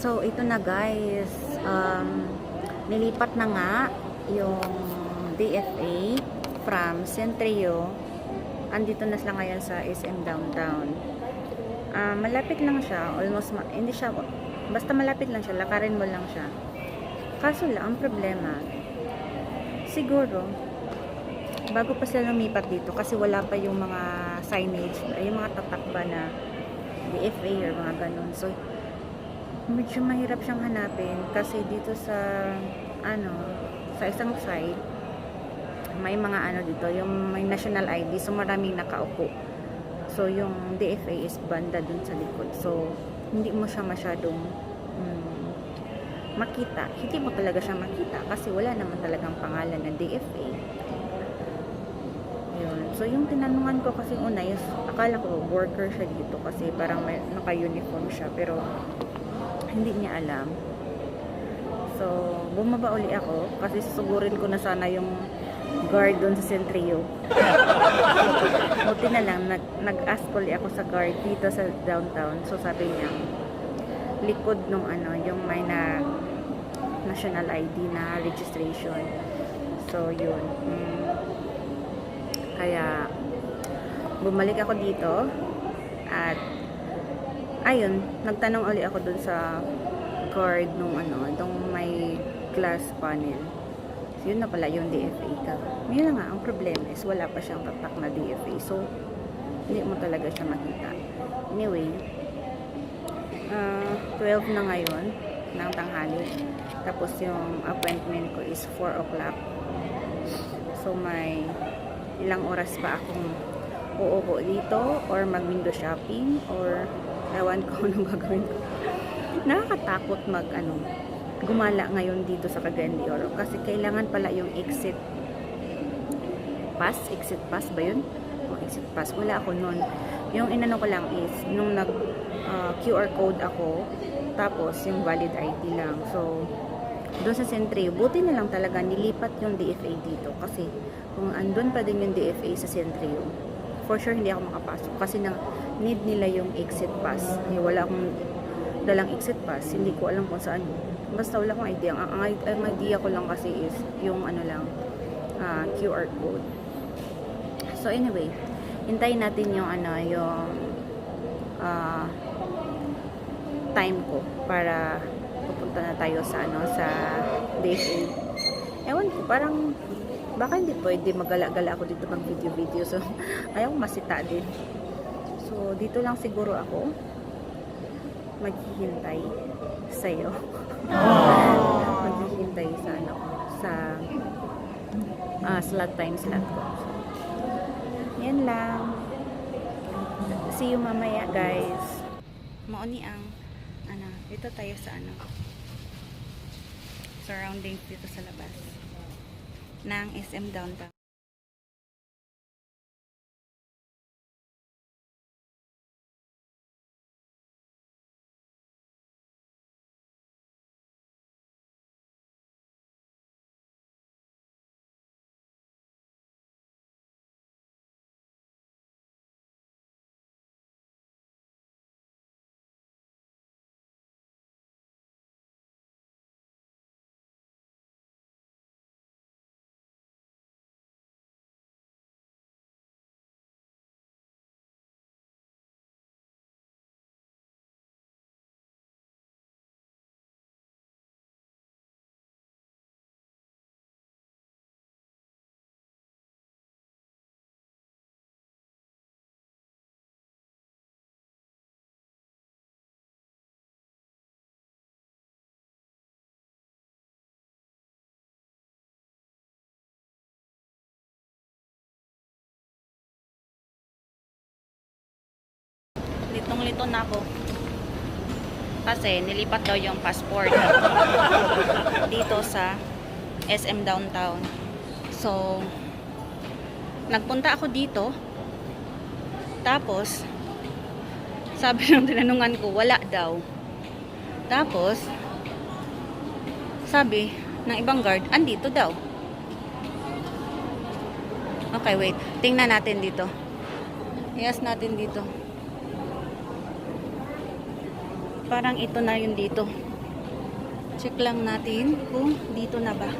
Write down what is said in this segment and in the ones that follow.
So, ito na guys. Nilipat na nga yung DFA from Centrio. Andito na sila ngayon sa SM Downtown. Malapit lang siya. Almost, hindi siya, basta malapit lang siya. Lakarin mo lang siya. Kaso lang, ang problema, siguro, bago pa sila lumipat dito, kasi wala pa yung mga signage, yung mga tatak ba na DFA or mga ganun. So, medyo mahirap siyang hanapin kasi dito sa sa isang side may mga dito, yung may national ID, so maraming nakaupo. So yung DFA is banda dun sa likod, so hindi mo siya masyadong makita, hindi mo talaga siya makita kasi wala naman talagang pangalan na DFA. Yun. So yung tinanungan ko kasi una, yung akala ko worker siya dito kasi parang may naka-uniform siya, pero hindi niya alam. So, bumaba uli ako kasi susugurin ko na sana yung guard doon sa Centrio. Buti na lang, nag-ask uli ako sa guard dito sa downtown. So, sabi niya, likod nung yung may na national ID na registration. So, yun. Kaya, bumalik ako dito at ayun, nagtanong uli ako dun sa guard nung nung may glass panel. So, yun na pala yung DFA ka. Yun na nga, ang problema is wala pa siyang tatak na DFA. So, hindi mo talaga siya makita. Anyway, 12 na ngayon ng tanghali. Tapos yung appointment ko is 4 o'clock. So, may ilang oras pa akong uupo dito or mag-window shopping or ewan ko anong gagawin ko. Nakakatakot gumala ngayon dito sa Cagayan de Oro kasi kailangan pala yung exit pass ba yun? O exit pass, wala ako nun. Yung inano ko lang is nung nag QR code ako, tapos yung valid ID lang. So doon sa Centrio, buti na lang talaga nilipat yung DFA dito kasi kung andun pa din yung DFA sa Centrio, for sure hindi ako makapasok kasi need nila yung exit pass. Wala akong dalang exit pass, hindi ko alam kung saan. Basta wala akong idea. Ang idea ko lang kasi is yung QR code. So anyway, hintayin natin yung yung time ko para pupunta na tayo sa sa DFA. Ewan ko, parang baka hindi pwede magala-gala ako dito pag video. So ayaw masita din. So dito lang siguro ako maghihintay sa'yo. Maghihintay sa slot ko. Yan lang. See you mamaya guys. Mauni ang dito tayo sa surroundings dito sa labas ng SM Downtown. Litong-lito na ako kasi nilipat daw yung passport dito sa SM Downtown. So nagpunta ako dito, tapos sabi ng tinanungan ko wala daw, tapos sabi ng ibang guard andito daw. Okay, wait, tingnan natin dito. Yes, natin dito. Parang ito na yun dito. Check lang natin kung dito na ba.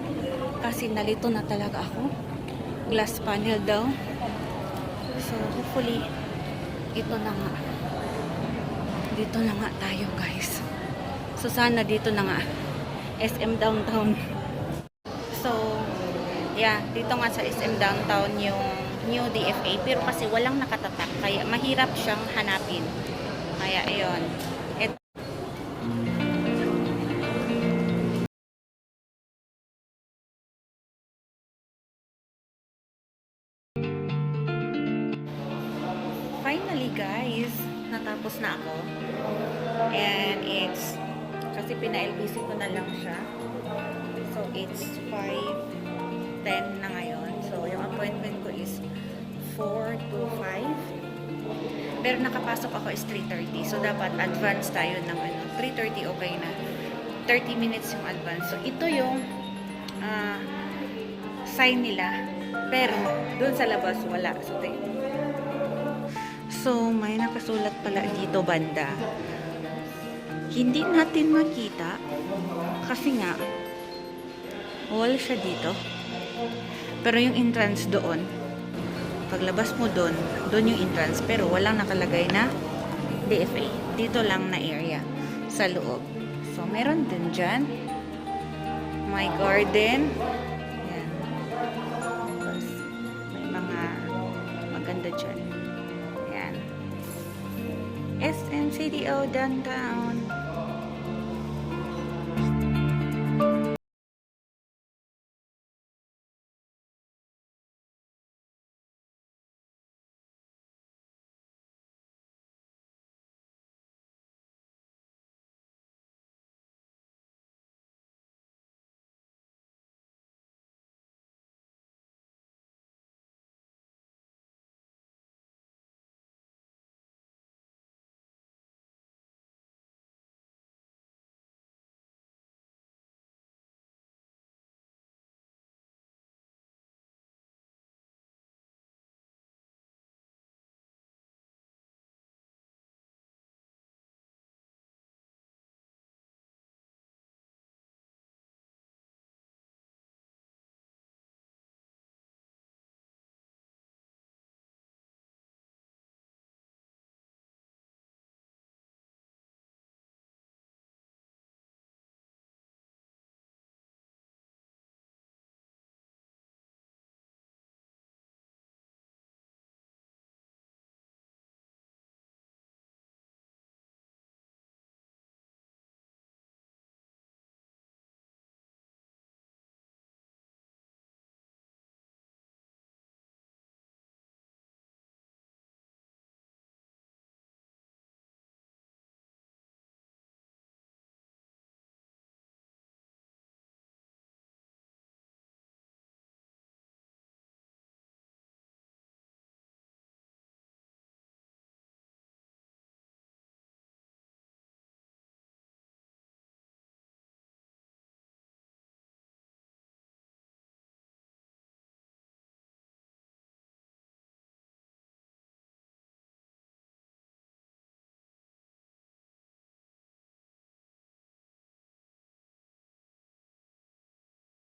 Kasi nalito na talaga ako. Glass panel daw. So, hopefully, ito na nga. Dito na nga tayo, guys. So, sana dito na nga. SM Downtown. So, yeah, dito nga sa SM Downtown yung new DFA. Pero kasi walang nakatatak. Kaya mahirap siyang hanapin. Kaya, ayun. Finally, guys, natapos na ako. And it's, kasi pina-LBC ko na lang siya. So, it's 5:10 na ngayon. So, yung appointment ko is 4 to 5. Pero nakapasok ako is 3:30. So, dapat advance tayo ng 3:30 okay na. 30 minutes yung advance. So, ito yung sign nila. Pero, doon sa labas, wala. So, may nakasulat pala dito banda. Hindi natin makita kasi nga wala siya dito. Pero yung entrance doon, paglabas mo doon yung entrance. Pero walang nakalagay na DFA. Dito lang na area sa loob. So, meron din dyan. My garden. Yan. Tapos, may mga maganda dyan. SM CDO Downtown.